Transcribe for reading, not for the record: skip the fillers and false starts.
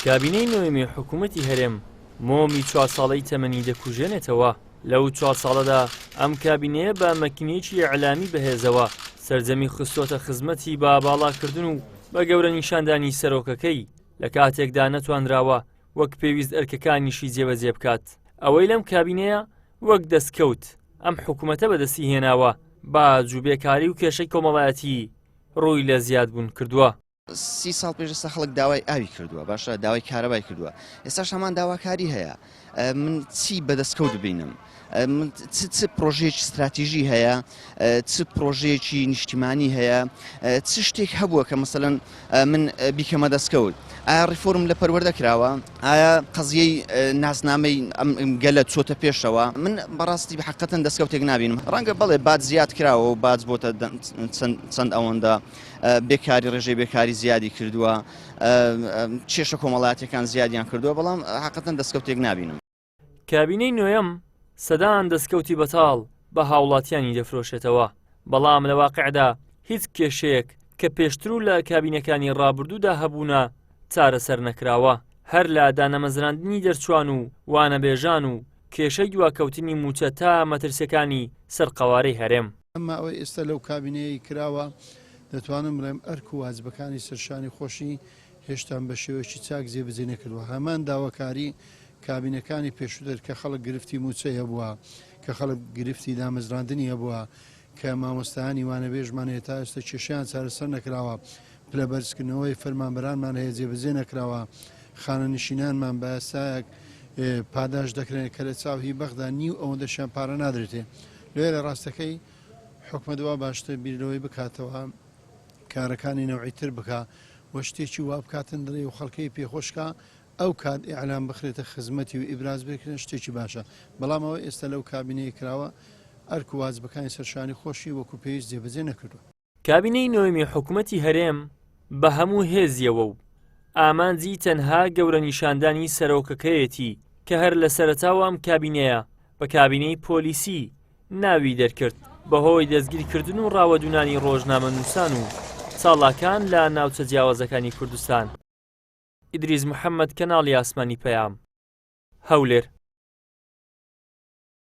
کابینەی نوێمی حکوومەتی هەرێم مۆمی 4 ساڵەی تەمەنی دەکوژێنێتەوە. لەو 4 ساڵەدا ئەم کابینەیە بە مەکینەیەکی ئیعلامی بەهێزەوە سەرجەمی خستۆتە خزمەتی با باڵاکردن و بە گەورە نیشاندانی سەرۆکەکەی لە کاتێکدا نەتوانراوە وەک پێویست ئەرکەکانیشی جێبەجێ بکات. ئەوەی لەم کابینەیە وەک دەستکەوت ئەم حکوومەتە بەدەستی هێناوە باج و بێکاری و کێشەی کۆمەڵایەتی ڕووی لە زیادبوون کردووە. 30 ساڵ پێش ئێستا خەڵک داوای ئاوی کردووە، باشە داوای کارەبای کردووە، ئێستاش هەمان داواکاری هەیە. من چی بەدەستکەوت ببینم؟ چ پرۆژەیەکی استراتیژی هەیە، چ پرۆژەیەکی نیشتیمانی هەیە، چ شتێک هەبووە کە مەسەڵەن من بیکەمە دەستکەوت؟ ئایا ڕیفۆرم لە پەروەردە کراوە؟ ئایا قەزیەی ناسنامەی گەلە چۆتە پێشەوە؟ من بەڕاستی بەحەقەتەن دەستکەوتێک نابینم. ڕەنگە بەڵێ باج زیاد کراوە و باج بۆتە چەند ئەوەندە بێکاری ڕێژەی بێکاری زیادی کردووە، کێشە کۆمەڵایەتیەکان زیادیان کردووە، بەڵام حەقەتەن دەستکەوتێک نابینم. کابینەی نوێیەم سەدان دەستکەوتی بەتاڵ بە هاوڵاتیانی دەفرۆشێتەوە، بەڵام لە واقعدا هیچ کێشەیەک کە پێشتر و لە کابینەکانی ڕابردوودا هەبوونە چارەسەر نەکراوە. هەر لە دانەمەزراندنی دەرچوان و وانەبێژان و کێشەی دواکەوتنی موچە تا مەترسیەکانی سەرقەوارەی هەرێم. ئەمما ئەوەی ئێستا لەو کابینەیە کراوە دەتوانم بڵێم ئەرک و واجبەکانی سەرشانی خۆشی هێشتا بە شێوەیەکی چاک جێبەجێ نەکردووە. هەمان داواکاری کابینەکانی پێشووتر کە خەڵک گرفتی موچەی هەبووە، کە خەڵک گرفتی دامەزراندنی هەبووە، کە مامۆستایانی وانەبێژمان هەیە تا ئێستا کێشەیان چارەسەر نەکراوە، پلە بەرزکردنەوەی فەرمانبەرانمان هەیە جێبەجێ نەکراوە، خانە نشینانمان بە یاسایەک پاداش دەکرێن کە لە چاو هی بەغدا نیو ئەوەندەشیان پارە نادرێتێ. لێرە ڕاستەکەی حکومەتەوە باشتر بیرەوەی بکاتەوە کارەکانی نەوعیتر بکە وە شتێکی وا بکاتن دڵێ و خەڵکەی پێخۆشکە ئەو کات ئیعلام بخرێتە خزمەتی و ئیبراز بکرێن شتێکی باشە. بەڵام ئەوە ئێستا لەو کابینەیە کراوە ئەرک و واجبەکانی سەرشانی خۆشی وەکو پێویست جێبەجێ نەکردووە. کابینەی نوێمی حکوومەتی هەرێم بە هەموو هێزیەوە و ئامانجی تەنها گەورە نیشاندانی سەرۆکەکەیەتی کە هەر لە سەرەتاوە ئەم کابینەیە بە کابینەی پۆلیسی ناوی دەرکرد بەهۆی دەستگیرکردن و ڕاوەدونانی ڕۆژنامەنووسان و ساڵاکان لە ناوچە جیاوازەکانی کوردستان. ئیدریس محەممەد، کەناڵی ئاسمانی پەیام، هەولێر.